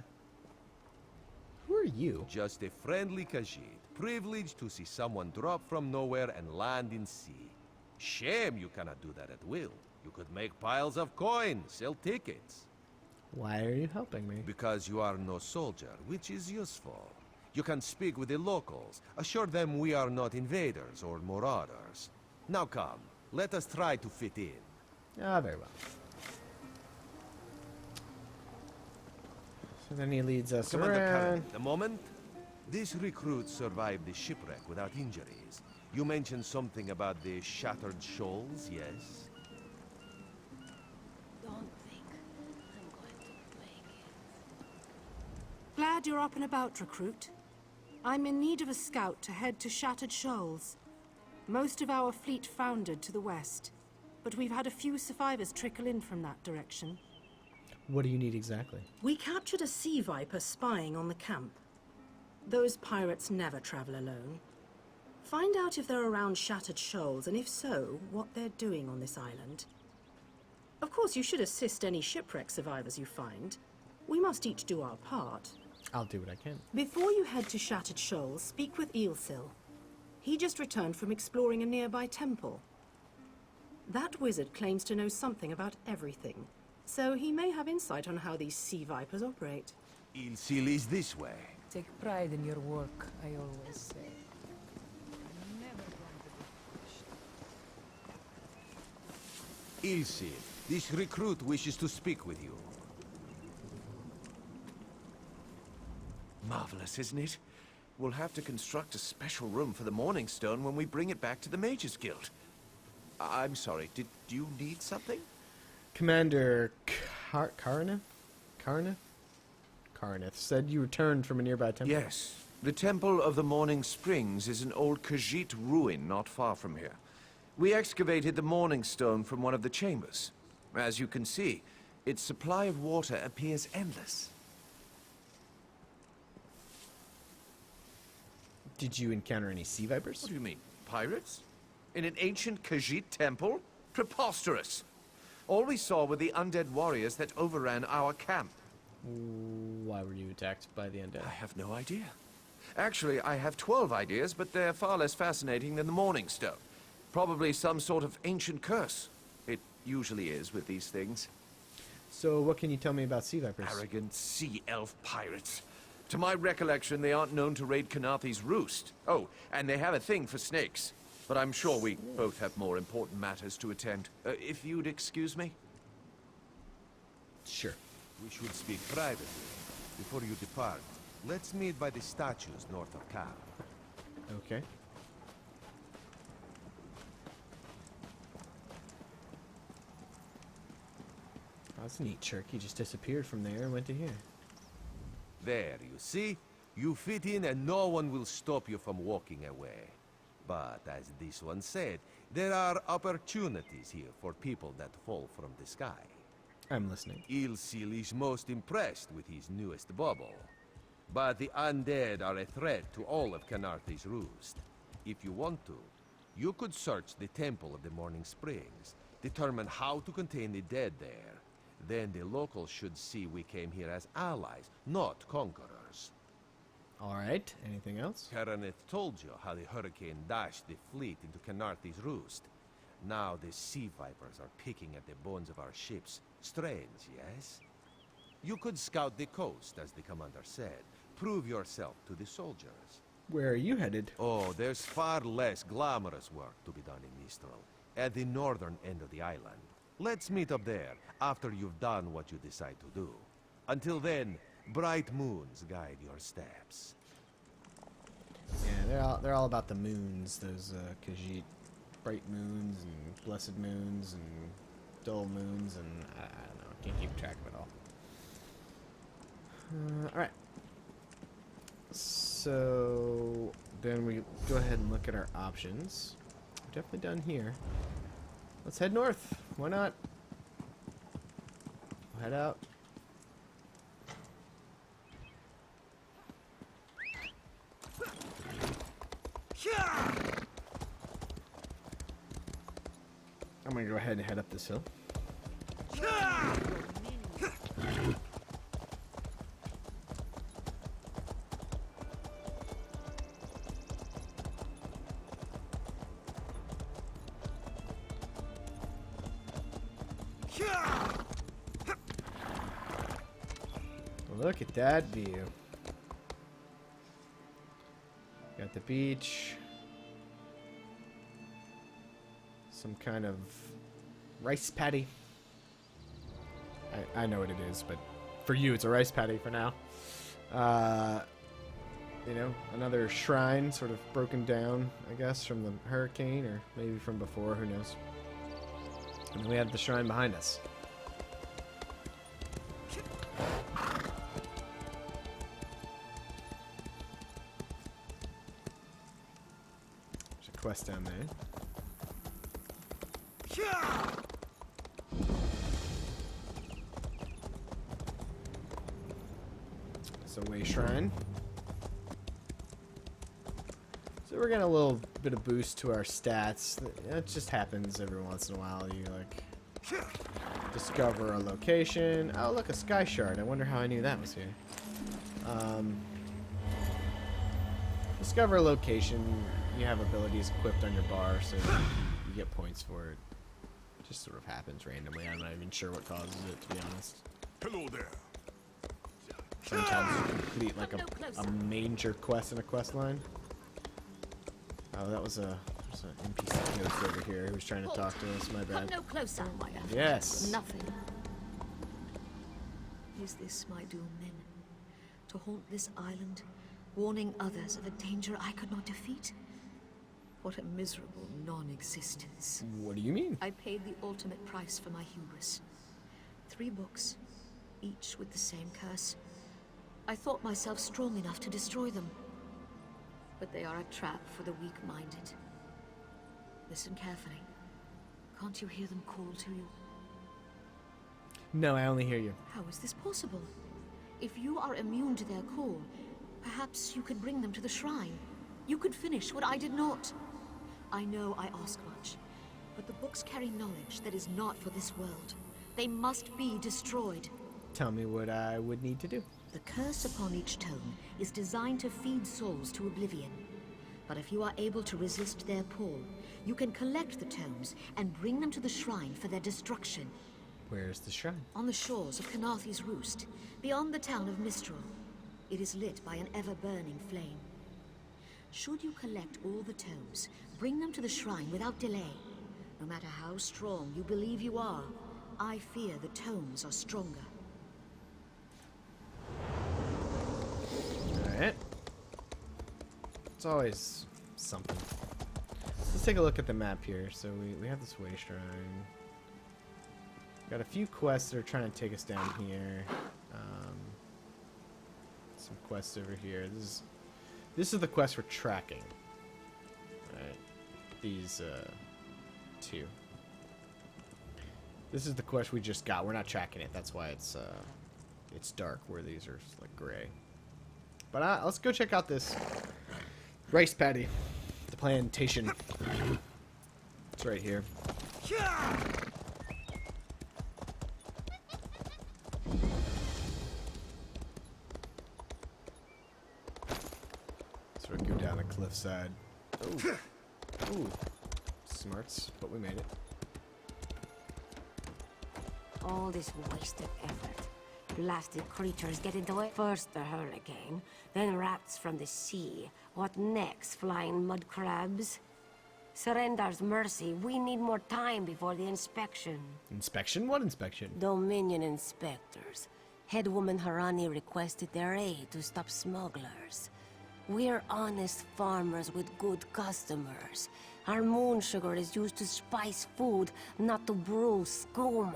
Who are you? Just a friendly Khajiit, privileged to see someone drop from nowhere and land in sea. Shame you cannot do that at will. You could make piles of coin, sell tickets. Why are you helping me? Because you are no soldier, which is useful. You can speak with the locals, assure them we are not invaders or marauders. Now come, let us try to fit in. Ah, very well. So then he leads us Commander around. Curran, the moment? This recruit survived the shipwreck without injuries. You mentioned something about the shattered shoals, yes? Don't think I'm going to make it. Glad you're up and about, recruit. I'm in need of a scout to head to Shattered Shoals. Most of our fleet foundered to the west, but we've had a few survivors trickle in from that direction. What do you need exactly? We captured a sea viper spying on the camp. Those pirates never travel alone. Find out if they're around Shattered Shoals, and if so, what they're doing on this island. Of course, you should assist any shipwreck survivors you find. We must each do our part. I'll do what I can. Before you head to Shattered Shoals, speak with Eelsil. He just returned from exploring a nearby temple. That wizard claims to know something about everything, so he may have insight on how these sea vipers operate. Eelsil is this way. Take pride in your work, I always say. Eelsil, this recruit wishes to speak with you. Marvelous, isn't it? We'll have to construct a special room for the Morning Stone when we bring it back to the Mages Guild. I'm sorry, did you need something? Commander Karnith said you returned from a nearby temple. Yes. The Temple of the Morning Springs is an old Khajiit ruin not far from here. We excavated the Morning Stone from one of the chambers. As you can see, its supply of water appears endless. Did you encounter any sea vipers? What do you mean, pirates? In an ancient Khajiit temple? Preposterous! All we saw were the undead warriors that overran our camp. Why were you attacked by the undead? I have no idea. Actually, I have 12 ideas, but they're far less fascinating than the Morning Stone. Probably some sort of ancient curse. It usually is with these things. So what can you tell me about sea vipers? Arrogant sea elf pirates. To my recollection, they aren't known to raid Khenarthi's roost. Oh, and they have a thing for snakes. But I'm sure we both have more important matters to attend. If you'd excuse me? Sure. We should speak privately. Before you depart, let's meet by the statues north of camp. Okay. That's neat, Cherky just disappeared from there and went to here. There, you see? You fit in and no one will stop you from walking away. But as this one said, there are opportunities here for people that fall from the sky. I'm listening. Eelsil is most impressed with his newest bubble. But the undead are a threat to all of Khenarthi's roost. If you want to, you could search the Temple of the Morning Springs, determine how to contain the dead there. Then the locals should see we came here as allies, not conquerors. Alright, anything else? Karaneth told you how the hurricane dashed the fleet into Khenarthi's roost. Now the sea vipers are picking at the bones of our ships. Strange, yes? You could scout the coast, as the commander said. Prove yourself to the soldiers. Where are you headed? Oh, there's far less glamorous work to be done in Mistral, at the northern end of the island. Let's meet up there, after you've done what you decide to do. Until then, Bright moons guide your steps. Yeah, they're all about the moons. Those Khajiit, bright moons and blessed moons and dull moons, and I don't know. I can't keep track of it all. All right. So then we go ahead and look at our options. We're definitely done here. Let's head north. Why not? We'll head out. I'm gonna go ahead and head up this hill. Look at that view. Got the beach. Some kind of rice paddy. I know what it is, but for you it's a rice paddy for now. You know, another shrine sort of broken down, I guess, from the hurricane, or maybe from before, who knows. And then we have the shrine behind us. There's a quest down there. It's a way shrine. So we're getting a little bit of boost to our stats. It just happens every once in a while. You like discover a location. Oh, look, a sky shard. I wonder how I knew that was here. Discover a location. You have abilities equipped on your bar, so you get points for it. Just sort of happens randomly. I'm not even sure what causes it, to be honest. Hello there. Sometimes you complete like a major quest in a quest line. Oh, that was there's an NPC ghost over here who was trying to talk to us. My bad. Come no closer. Yes. Nothing. Is this my doom then? To haunt this island, warning others of a danger I could not defeat? What a miserable non-existence. What do you mean? I paid the ultimate price for my hubris. 3 books, each with the same curse. I thought myself strong enough to destroy them. But they are a trap for the weak-minded. Listen carefully. Can't you hear them call to you? No, I only hear you. How is this possible? If you are immune to their call, perhaps you could bring them to the shrine. You could finish what I did not. I know I ask much, but the books carry knowledge that is not for this world. They must be destroyed. Tell me what I would need to do. The curse upon each tome is designed to feed souls to oblivion. But if you are able to resist their pull, you can collect the tomes and bring them to the shrine for their destruction. Where's the shrine? On the shores of Canarthy's Roost, beyond the town of Mistral. It is lit by an ever-burning flame. Should you collect all the tomes, bring them to the shrine without delay. No matter how strong you believe you are, I fear the tomes are stronger. Alright. It's always something. Let's take a look at the map here. So we have this way shrine. Got a few quests that are trying to take us down here. Some quests over here. This is the quest we're tracking. Right. These two. This is the quest we just got. We're not tracking it. That's why it's dark where these are like gray. But let's go check out this rice paddy. The plantation. It's right here. Sort of go down a cliffside. Ooh. Ooh. Smarts, but we made it. All this wasted effort. Blasted creatures get into it. First the hurricane, then rats from the sea. What next, flying mud crabs? Surrender's mercy. We need more time before the inspection. Inspection? What inspection? Dominion inspectors. Head woman Harani requested their aid to stop smugglers. We're honest farmers with good customers. Our moon sugar is used to spice food, not to brew skooma.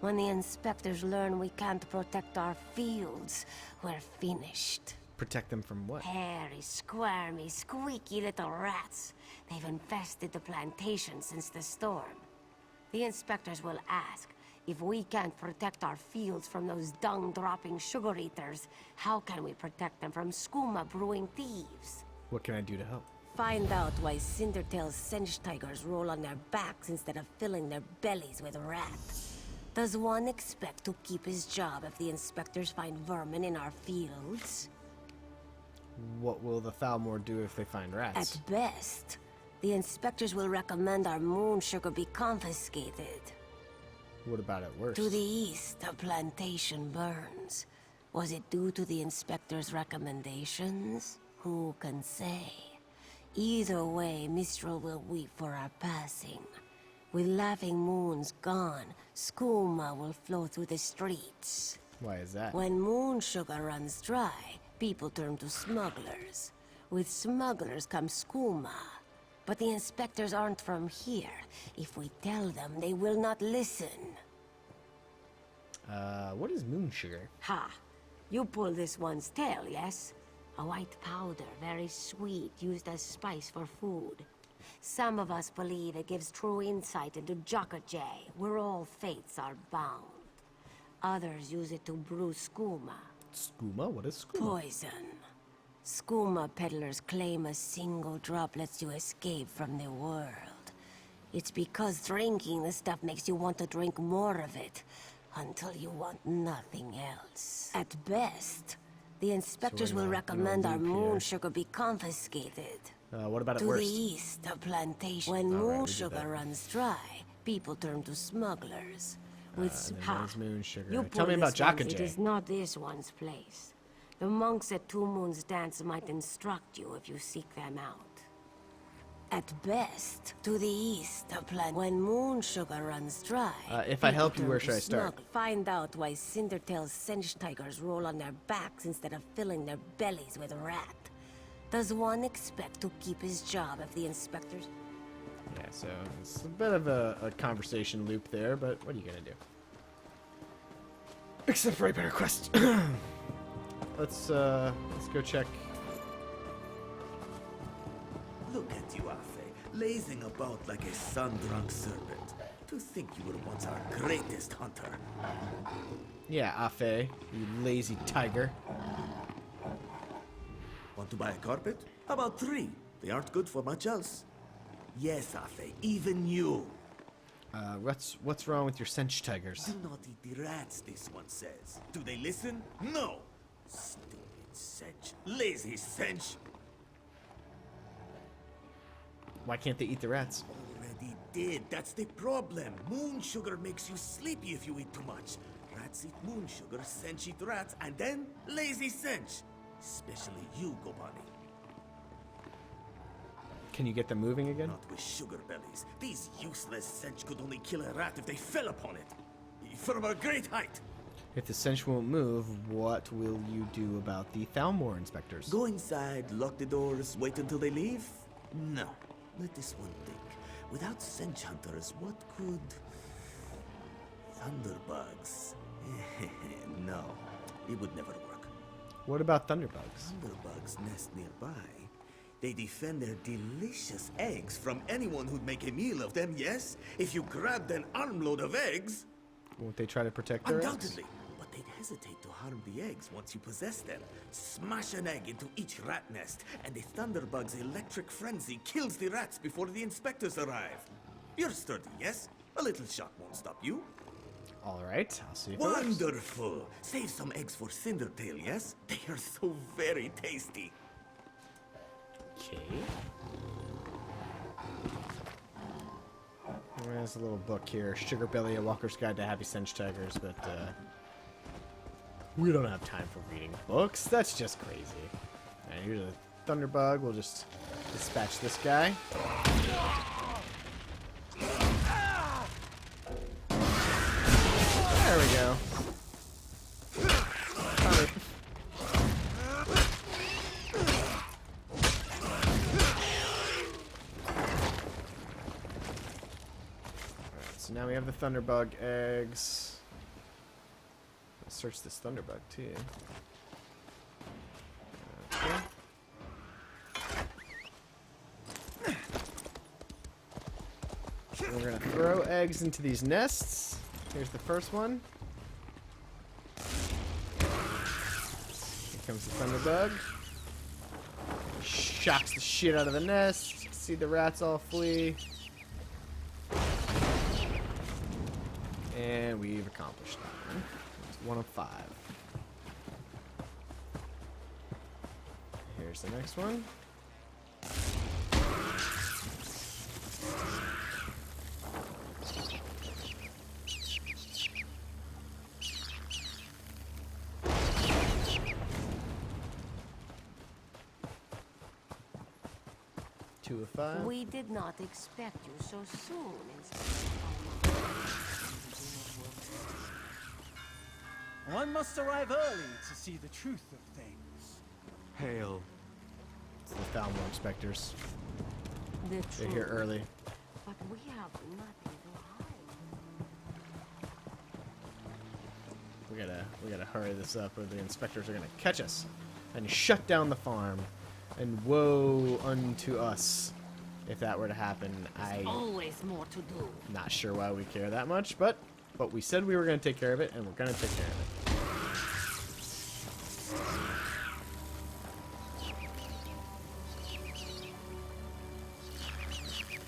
When the inspectors learn we can't protect our fields, we're finished. Protect them from what? Hairy, squirmy, squeaky little rats. They've infested the plantation since the storm. The inspectors will ask, if we can't protect our fields from those dung-dropping sugar eaters, how can we protect them from skooma brewing thieves? What can I do to help? Find out why Cindertail's Sench tigers roll on their backs instead of filling their bellies with rat. Does one expect to keep his job if the inspectors find vermin in our fields? What will the Thalmor do if they find rats? At best, the inspectors will recommend our moon sugar be confiscated. What about at worst? To the east, a plantation burns. Was it due to the inspector's recommendations? Who can say? Either way, Mistral will weep for our passing. With laughing moons gone, skooma will flow through the streets. Why is that? When moon sugar runs dry, people turn to smugglers. With smugglers comes skooma. But the inspectors aren't from here. If we tell them, they will not listen. What is moon sugar? Ha! You pull this one's tail, yes? A white powder, very sweet, used as spice for food. Some of us believe it gives true insight into Jokajay, where all fates are bound. Others use it to brew skooma. Skooma? What is skooma? Poison. Skooma peddlers claim a single drop lets you escape from the world. It's because drinking the stuff makes you want to drink more of it, until you want nothing else. At best, the inspectors will recommend our moon sugar be confiscated. What about at To worst? the east, a plantation. When moon sugar runs dry, people turn to smugglers. With moon sugar. You Tell me pull about this one's- Jokajay. It is not this one's place. The monks at Two Moons Dance might instruct you if you seek them out. At best, to the east, a plant. When moon sugar runs dry. If I help people you, where turn should to I start? Find out why Cindertail's Sench tigers roll on their backs instead of filling their bellies with rat. Does one expect to keep his job if the inspectors... Yeah, so it's a bit of a conversation loop there, but what are you gonna do? Except for a better quest. Let's go check. Look at you, Afe, lazing about like a sun-drunk serpent. To think you were once our greatest hunter. Yeah, Afe, you lazy tiger. Want to buy a carpet? How about 3? They aren't good for much else. Yes, Afe, even you. What's wrong with your Sench tigers? Do not eat the rats, this one says. Do they listen? No! Stupid Sench. Lazy Sench. Why can't they eat the rats? Already did. That's the problem. Moon sugar makes you sleepy if you eat too much. Rats eat moon sugar, Sench eat rats, and then lazy Sench. Especially you, Gobani. Can you get them moving again? Not with sugar bellies. These useless Sench could only kill a rat if they fell upon it. From a great height. If the Sench won't move, what will you do about the Thalmor inspectors? Go inside, lock the doors, wait until they leave? No. Let this one think. Without Sench hunters, what could... Thunderbugs? No. It would never work. What about thunderbugs? Thunderbugs nest nearby. They defend their delicious eggs from anyone who'd make a meal of them, yes? If you grabbed an armload of eggs... Won't they try to protect their eggs? Undoubtedly. But they'd hesitate to harm the eggs once you possess them. Smash an egg into each rat nest, and the thunderbug's electric frenzy kills the rats before the inspectors arrive. You're sturdy, yes? A little shock won't stop you. All right, I'll see if it works. Wonderful! Save some eggs for Cindertail, yes? They are so very tasty. Okay. There's a little book here, Sugar Belly, A Walker's Guide to Happy Sench Tigers, but we don't have time for reading books. That's just crazy. Alright, here's a Thunderbug. We'll just dispatch this guy. There we go. So now we have the Thunderbug eggs. Let's search this Thunderbug too. Okay. So we're gonna throw eggs into these nests. Here's the first one. Here comes the Thunderbug. Shocks the shit out of the nest. See the rats all flee. And we've accomplished that one. It's 1 of 5. Here's the next one. Two of 5. We did not expect you so soon, One must arrive early to see the truth of things. Hail. It's the Thalmor inspectors. The They're here early. But we have nothing to hide. We gotta hurry this up, or the inspectors are gonna catch us and shut down the farm. And woe unto us if that were to happen. There's always more to do. Not sure why we care that much, but we said we were gonna take care of it, and we're gonna take care of it.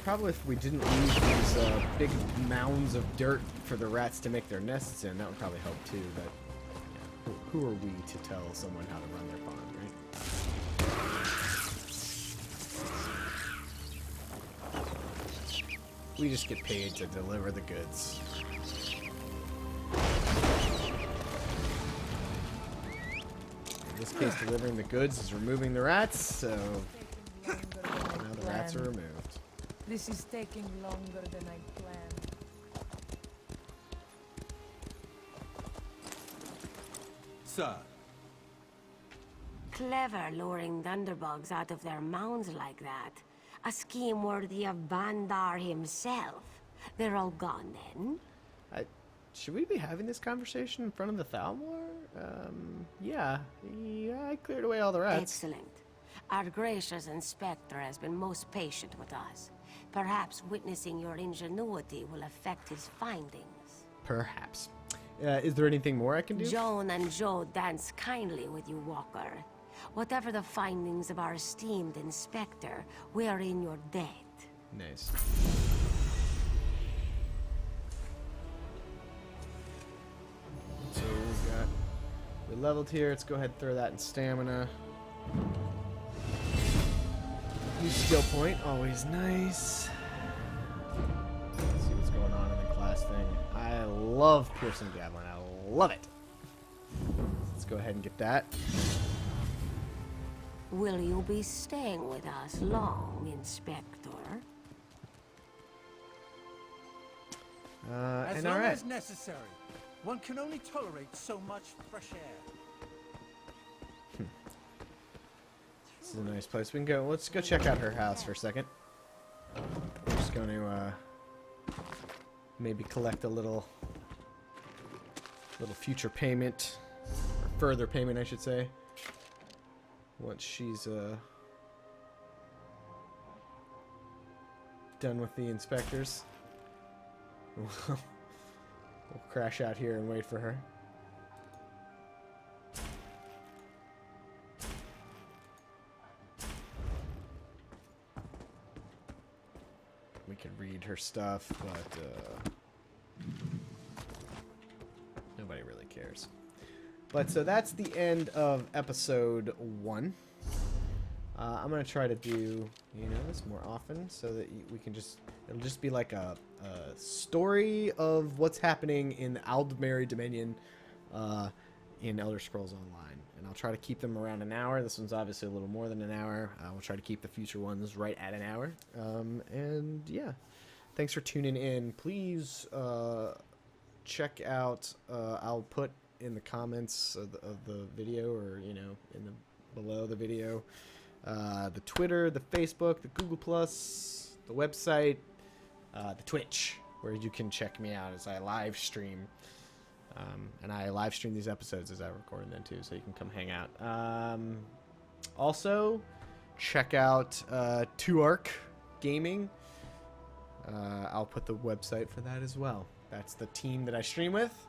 Probably if we didn't leave these big mounds of dirt for the rats to make their nests in, that would probably help too, but yeah, who are we to tell someone how to run their farm, right? We just get paid to deliver the goods. In this case, delivering the goods is removing the rats, so now the rats are removed. This is taking longer than I planned. Sir. Clever luring thunderbugs out of their mounds like that. A scheme worthy of Bandar himself. They're all gone then? Should we be having this conversation in front of the Thalmor? Yeah, I cleared away all the rats. Excellent. Our gracious inspector has been most patient with us. Perhaps witnessing your ingenuity will affect his findings. Perhaps. Is there anything more I can do? Joan and Joe dance kindly with you, Walker. Whatever the findings of our esteemed inspector, we are in your debt. Nice. So we leveled here. Let's go ahead and throw that in stamina. New skill point, always nice. Let's see what's going on in the class thing. I love piercing javelin. I love it. Let's go ahead and get that. Will you be staying with us long, Inspector? As and long alright. as necessary. One can only tolerate so much fresh air. This is a nice place. We can go. Let's go check out her house for a second. We're just going to maybe collect a little future payment, or further payment, I should say. Once she's done with the inspectors, we'll crash out here and wait for her. We could read her stuff, but nobody really cares. But so that's the end of episode 1. I'm gonna try to do this more often so that we can it'll just be like a story of what's happening in the Aldmeri Dominion in Elder Scrolls Online, and I'll try to keep them around an hour. This one's obviously a little more than an hour. We'll try to keep the future ones right at an hour. And yeah, thanks for tuning in. Please check out. I'll put in the comments of the video, or below the video, the Twitter, the Facebook, the Google Plus, the website, the Twitch, where you can check me out as I live stream. And I live stream these episodes as I record them too, so you can come hang out. Also, check out 2Arc Gaming. I'll put the website for that as well. That's the team that I stream with.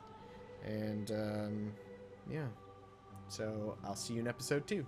And yeah. So I'll see you in episode 2.